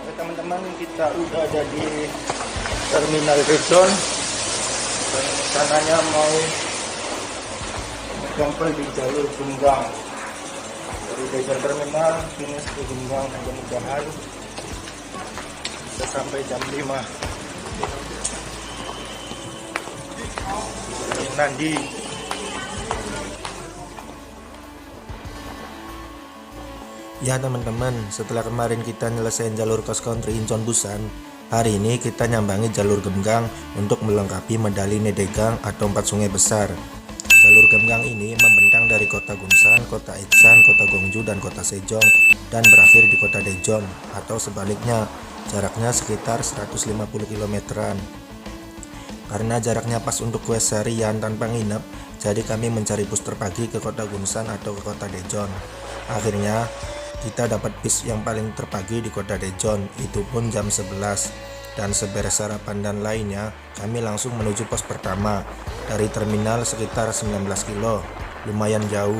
Oke teman-teman, kita udah ada di terminal Redon dan rencananya mau mencapai di jalur Genggang dari Redon terminal finish ke Genggang. Mudah-mudahan bisa sampai jam 5. Nandi. Ya teman-teman, setelah kemarin kita nyelesain jalur cross country Incheon Busan, hari ini kita nyambangi jalur Genggang untuk melengkapi medali Nedegang atau 4 sungai besar. Jalur Genggang ini membentang dari kota Gunsan, kota Iksan, kota Gwangju, dan kota Sejong, dan berakhir di kota Daejeon atau sebaliknya. Jaraknya sekitar 150 km-an. Karena jaraknya pas untuk quest harian tanpa nginep, jadi kami mencari bus terpagi ke kota Gunsan atau ke kota Daejeon. Akhirnya kita dapat bis yang paling terpagi di kota Daejeon, itu pun jam 11. Dan seberes sarapan dan lainnya, kami langsung menuju pos pertama. Dari terminal sekitar 19 kilo, lumayan jauh.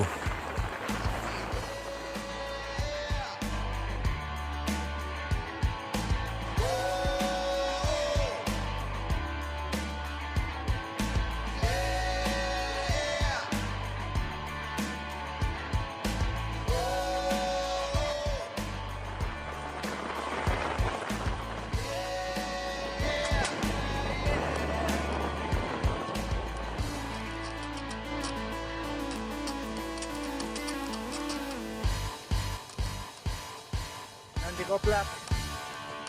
Nanti koplak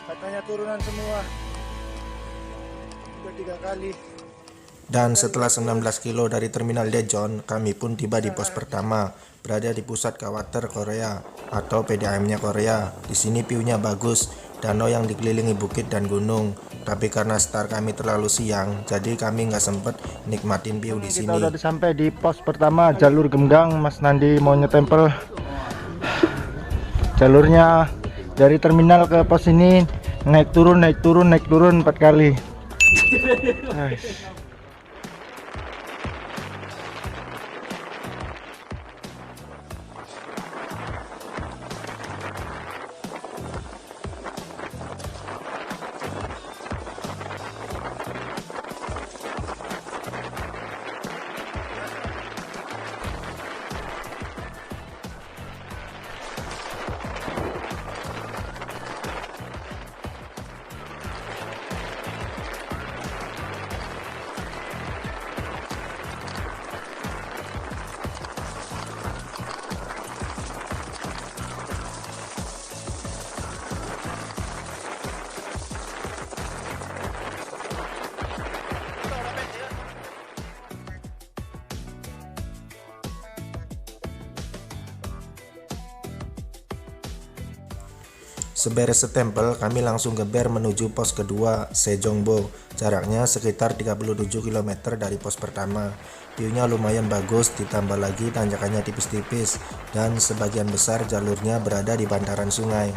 katanya turunan semua udah 3 kali. Dan setelah 19 kilo dari terminal Daejeon, kami pun tiba di pos pertama, berada di pusat Kawater Korea atau PDAM-nya Korea. Di sini view-nya bagus, danau yang dikelilingi bukit dan gunung. Tapi karena start kami terlalu siang, jadi kami nggak sempet nikmatin view di sini. Kita udah sampai di pos pertama jalur Genggang. Mas Nandi mau nyetempel jalurnya dari terminal ke pos ini, naik turun 4 kali. Nice. Seberes setempel, kami langsung geber menuju pos kedua, Sejongbo. Jaraknya sekitar 37 km dari pos pertama. View-nya lumayan bagus, ditambah lagi tanjakannya tipis-tipis, dan sebagian besar jalurnya berada di bantaran sungai.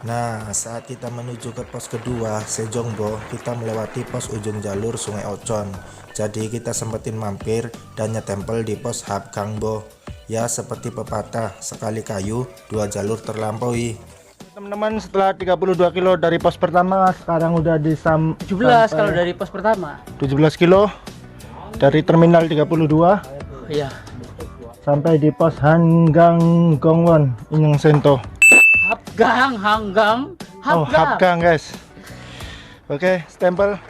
Nah, saat kita menuju ke pos kedua, Sejongbo, kita melewati pos ujung jalur Sungai Ochon. Jadi kita sempetin mampir dan nyetempel di pos Hapgangbo. Ya, seperti pepatah, sekali kayu, 2 jalur terlampaui. Teman-teman, setelah 32 kilo dari pos pertama, sekarang udah di 17 kalau dari pos pertama. 17 kilo. dari terminal 32 Iya. sampai di pos Hanggang Gongwon Inyeong Sento. Hanggang. Oh, Hapgang guys. Oke, stempel.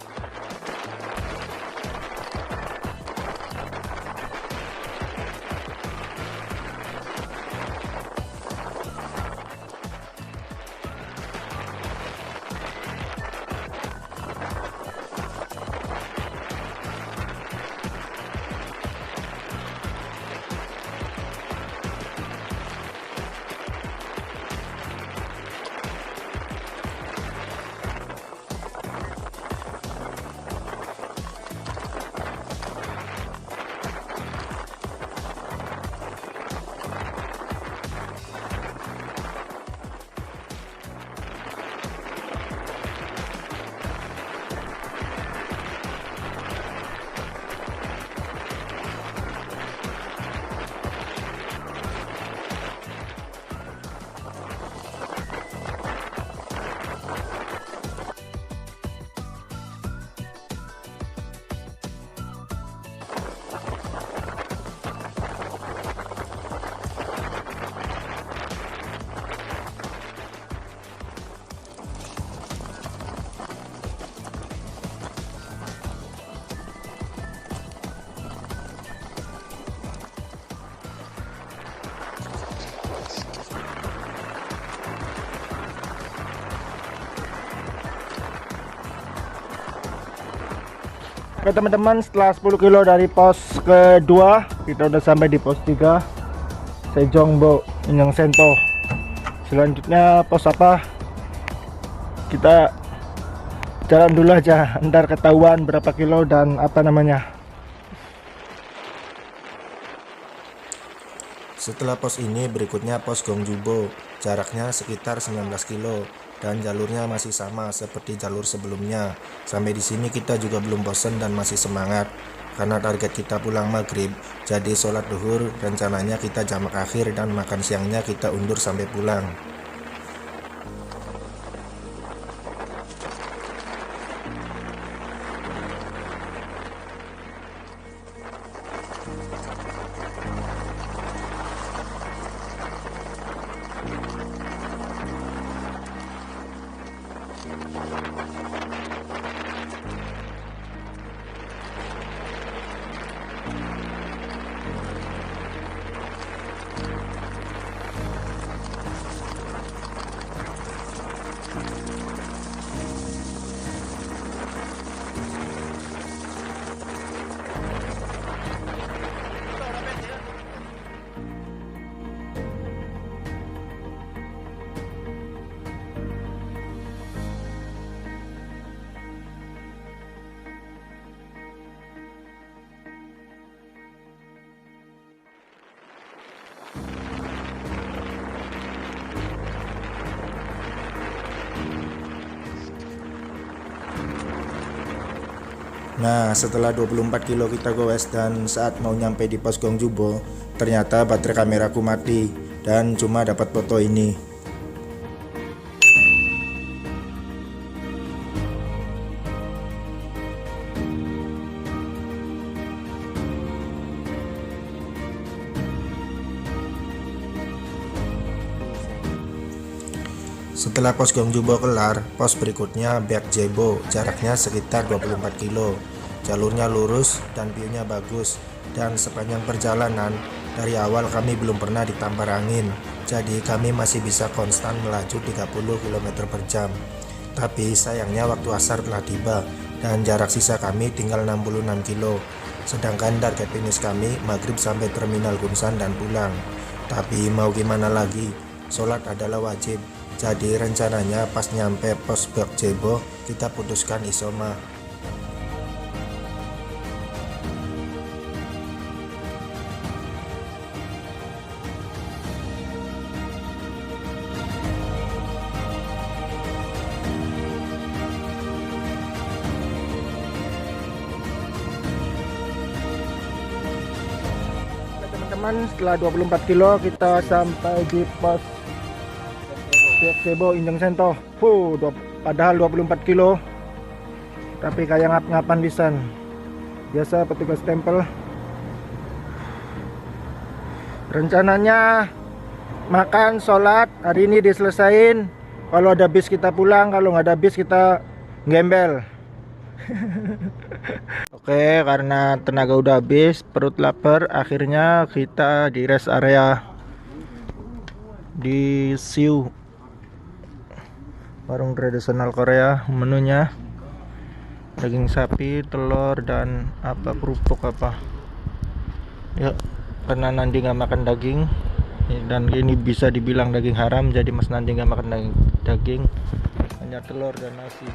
Oke teman-teman, setelah 10 kilo dari pos kedua, kita udah sampai di pos 3 Sejongbo Inyeong Sento. Selanjutnya pos apa? Kita jalan dulu aja, ntar ketahuan berapa kilo dan apa namanya. Setelah pos ini berikutnya pos Gongjubo, jaraknya sekitar 19 kilo dan jalurnya masih sama seperti jalur sebelumnya. Sampai di sini kita juga belum bosan dan masih semangat karena target kita pulang maghrib. Jadi sholat duhur rencananya kita jamak akhir dan makan siangnya kita undur sampai pulang. Nah, setelah 24 kilo kita goes dan saat mau nyampe di pos Gongjubo, ternyata baterai kameraku mati dan cuma dapat foto ini. Setelah pos Gongjubo kelar, pos berikutnya Baekjebo, jaraknya sekitar 24 kilo. Jalurnya lurus dan view-nya bagus, dan sepanjang perjalanan dari awal kami belum pernah ditampar angin, jadi kami masih bisa konstan melaju 30 km per jam. Tapi sayangnya waktu asar telah tiba dan jarak sisa kami tinggal 66 kilo. Sedangkan target finish kami maghrib sampai terminal Gunsan dan pulang. Tapi mau gimana lagi, sholat adalah wajib. Jadi rencananya pas nyampe pos Baekjebo kita putuskan isoma. Teman-teman, setelah 24 kilo kita sampai di pos Baekjebo Inyeong Sento. Padahal 24 kilo tapi kayak ngap-ngapan pisan. biasa petugas tempel. Rencananya makan, sholat hari ini diselesain. Kalau ada bis kita pulang, kalau nggak ada bis kita gembel. Oke, karena tenaga udah habis, perut lapar, akhirnya kita di rest area di Siu, warung tradisional Korea. Menunya daging sapi, telur, dan apa kerupuk apa. Ya, karena Nandi nggak makan daging, dan ini bisa dibilang daging haram, jadi Mas Nandi nggak makan daging, hanya telur dan nasi.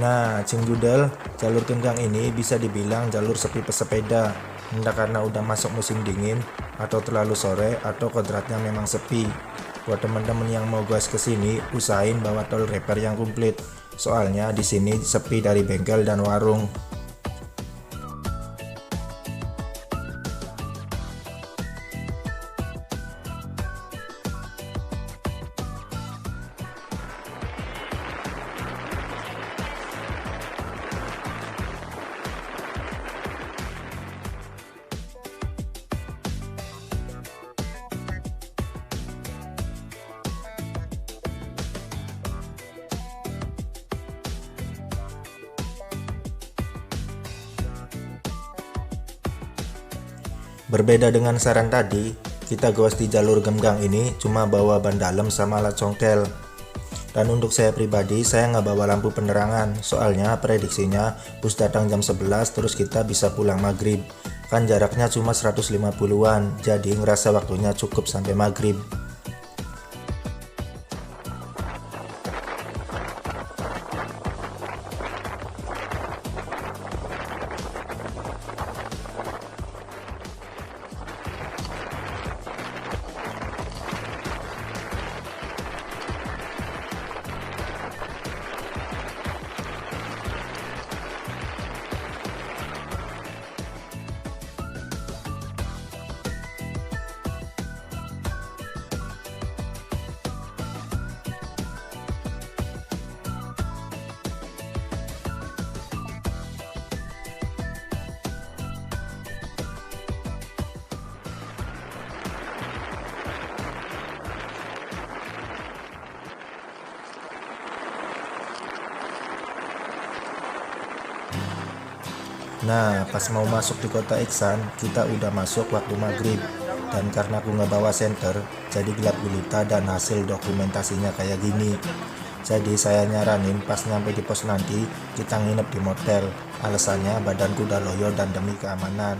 Nah, Cinggudel, jalur Genggang ini bisa dibilang jalur sepi pesepeda, entah karena udah masuk musim dingin, atau terlalu sore, atau kodratnya memang sepi. Buat teman-teman yang mau gas ke sini, usahain bawa tol repair yang komplit. Soalnya di sini sepi dari bengkel dan warung. Berbeda dengan saran tadi, kita goes di jalur Genggang ini cuma bawa ban dalam sama alat congkel. Dan untuk saya pribadi, saya nggak bawa lampu penerangan, soalnya prediksinya bus datang jam 11 terus kita bisa pulang maghrib. Kan jaraknya cuma 150-an, jadi ngerasa waktunya cukup sampai maghrib. Nah, pas mau masuk di kota Iksan, kita udah masuk waktu maghrib. Dan karena aku nggak bawa senter, jadi gelap gulita dan hasil dokumentasinya kayak gini. Jadi saya nyaranin pas nyampe di pos nanti, kita nginep di motel. Alasannya badanku udah loyo dan demi keamanan.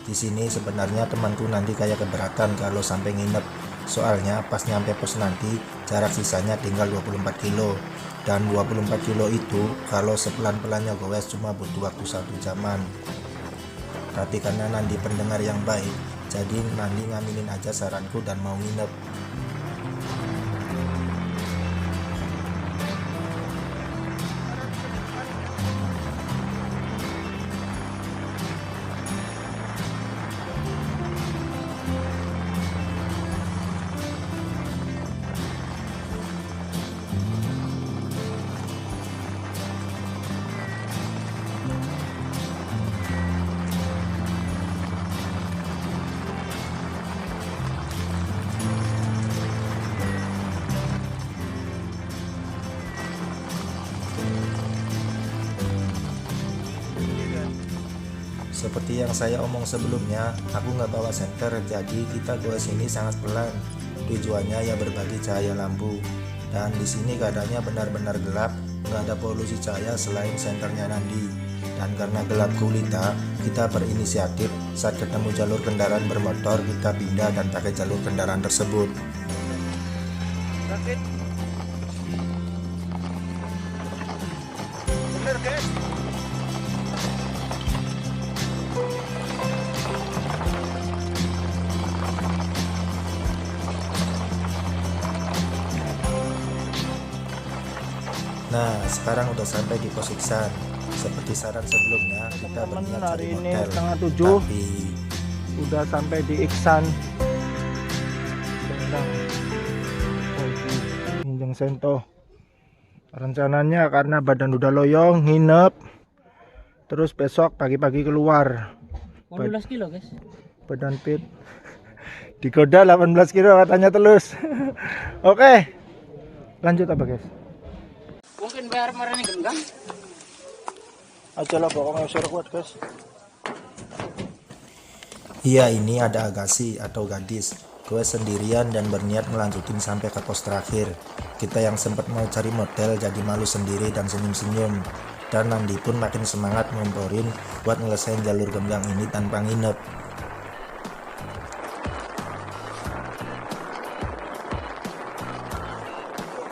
Di sini sebenarnya temanku nanti kayak keberatan kalau sampai nginep. Soalnya pas nyampe pos nanti, jarak sisanya tinggal 24 kilo. Dan 24 kilo itu kalau sepelan-pelannya gowes cuma butuh waktu 1 jaman. Tapi karena Nandi pendengar yang baik, jadi Nandi ngaminin aja saranku dan mau nginep. Seperti yang saya omong sebelumnya, aku nggak bawa senter, jadi kita goes sini sangat pelan. Tujuannya ya berbagi cahaya lampu. Dan di sini keadaannya benar-benar gelap, nggak ada polusi cahaya selain senternya Nandi. Dan karena gelap gulita, kita berinisiatif saat ketemu jalur kendaraan bermotor, kita pindah dan pakai jalur kendaraan tersebut. Bener guys. Nah, sekarang udah sampai di pos Iksan. Seperti saran sebelumnya, kita Teman-teman, berniat hari cari ini hotel. setengah 7 Tapi udah sampai di Iksan Sendang Injeng Sento. Rencananya karena badan udah loyong, nginep, terus besok pagi-pagi keluar. 18 kilo guys. Badan fit digoda 18 kilo katanya telus. Oke, lanjut apa guys? Mungkin bayar marahnya genggam. Aja lah pokoknya share kuat guys. iya, ini ada Agassi atau gadis. Gue sendirian dan berniat melanjutin sampai ke pos terakhir. Kita yang sempat mau cari motel jadi malu sendiri dan senyum-senyum. Dan Nandi pun makin semangat ngomporin buat ngelesain jalur Gembang ini tanpa nginep.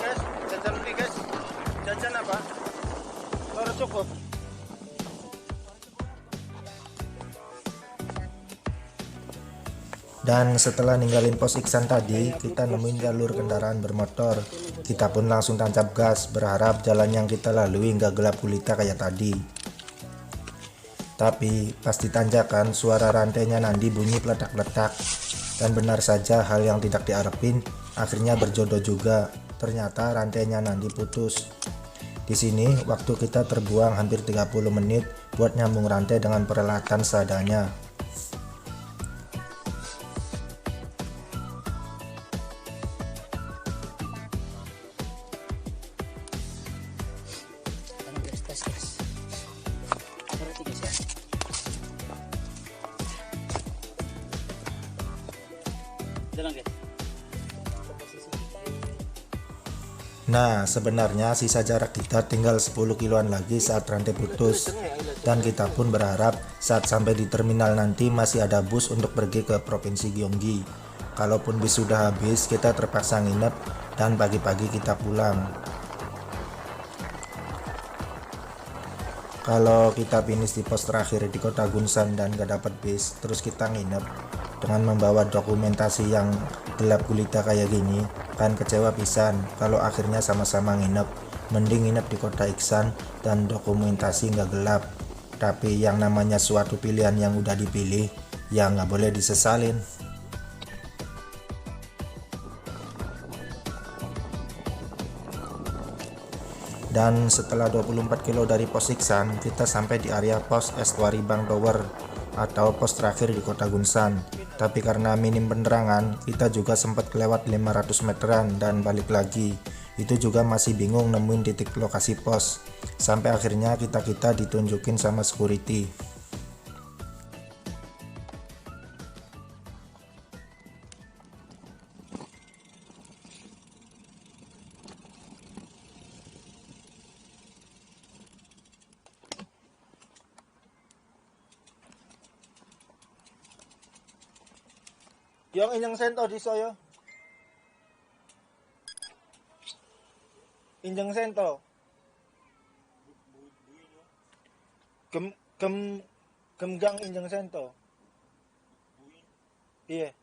Guys, jajan beli guys. Jajan apa? Loro cukup. Dan setelah ninggalin pos Iksan tadi, kita nemuin jalur kendaraan bermotor. Kita pun langsung tancap gas, berharap jalan yang kita lalui nggak gelap gulita kayak tadi. Tapi pas ditanjakan, suara rantainya Nandi bunyi peledak-peledak. Dan benar saja hal yang tidak diharapin akhirnya berjodoh juga. Ternyata rantainya Nandi putus. Di sini waktu kita terbuang hampir 30 menit buat nyambung rantai dengan peralatan seadanya. Tes guys. Berarti guys ya. Jalan guys. Nah, sebenarnya sisa jarak kita tinggal 10 kiloan lagi saat rantai putus. Dan kita pun berharap saat sampai di terminal nanti masih ada bus untuk pergi ke Provinsi Gyeonggi. Kalaupun bis sudah habis, kita terpaksa nginep dan pagi-pagi kita pulang. Kalau kita finish di pos terakhir di kota Gunsan dan gak dapat bis, terus kita nginep dengan membawa dokumentasi yang gelap gulita kayak gini, kan kecewa pisan kalau akhirnya sama-sama nginep. Mending nginep di kota Iksan dan dokumentasi nggak gelap. Tapi yang namanya suatu pilihan yang udah dipilih, ya nggak boleh disesalin. Dan setelah 24 kilo dari pos Iksan, kita sampai di area pos Estuary Bang Tower atau pos terakhir di kota Gunsan. Tapi karena minim penerangan, kita juga sempat kelewat 500 meteran dan balik lagi. Itu juga masih bingung nemuin titik lokasi pos. Sampai akhirnya kita ditunjukin sama security. Yang inyang sento di soyo. Injeng sento. Gemgang injeng sento. Iya.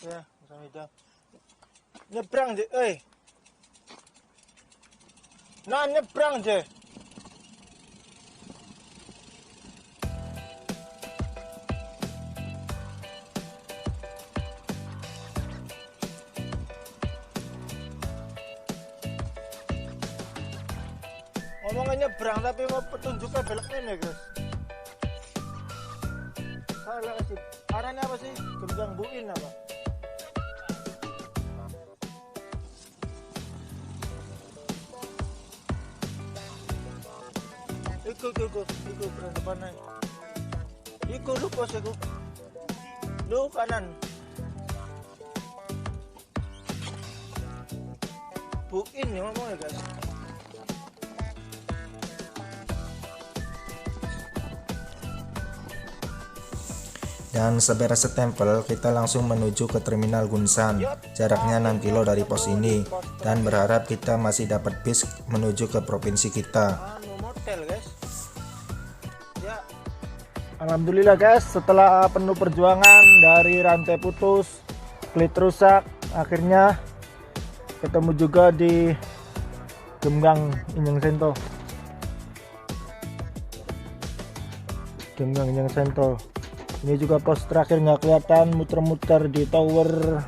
Iya, sama itu. Nyebrang je, Nah, nyebrang je. Ngomongnya nyebrang tapi mau petunjuknya belok ini guys. Salah sih. Arahnya apa sih? Gembang Buin apa? Iku berada depan naik. Iku lu pos iku. Lu kanan. Buin ya ngomongnya guys. Dan seberes setempel, kita langsung menuju ke terminal Gunsan. Jaraknya 6 kilo dari pos ini. Dan berharap kita masih dapat bis menuju ke provinsi kita. Alhamdulillah guys, setelah penuh perjuangan dari rantai putus, klit rusak, akhirnya ketemu juga di Gemgang Injeng Sento. Gemgang Injeng Sento. Ini juga pos terakhir nggak kelihatan, muter-muter di tower.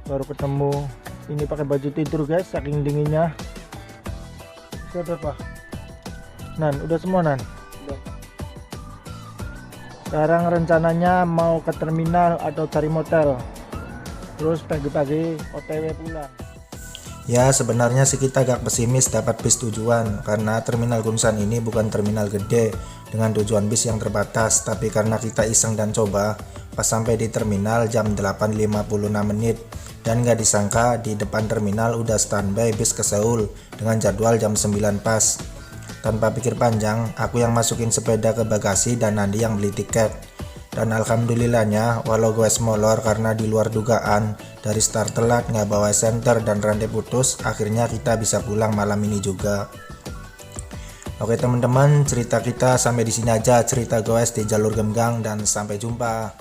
Baru ketemu. Ini pakai baju tidur guys, saking dinginnya. Siapa Pak? Nan, udah semua Nan? Udah. Sekarang rencananya mau ke terminal atau cari motel. Terus pagi-pagi OTW pulang. Ya sebenarnya sih kita agak pesimis dapat bis tujuan karena terminal Gunsan ini bukan terminal gede dengan tujuan bis yang terbatas, tapi karena kita iseng dan coba pas sampai di terminal jam 8.56 menit dan gak disangka di depan terminal udah standby bis ke Seoul dengan jadwal jam 9 pas. Tanpa pikir panjang aku yang masukin sepeda ke bagasi dan Nandi yang beli tiket. Dan alhamdulillahnya walau gue molor karena di luar dugaan, dari start telat, nggak bawa senter dan rantai putus, akhirnya kita bisa pulang malam ini juga. Oke teman-teman, cerita kita sampai di sini aja, cerita goes di jalur Gemgang, dan sampai jumpa.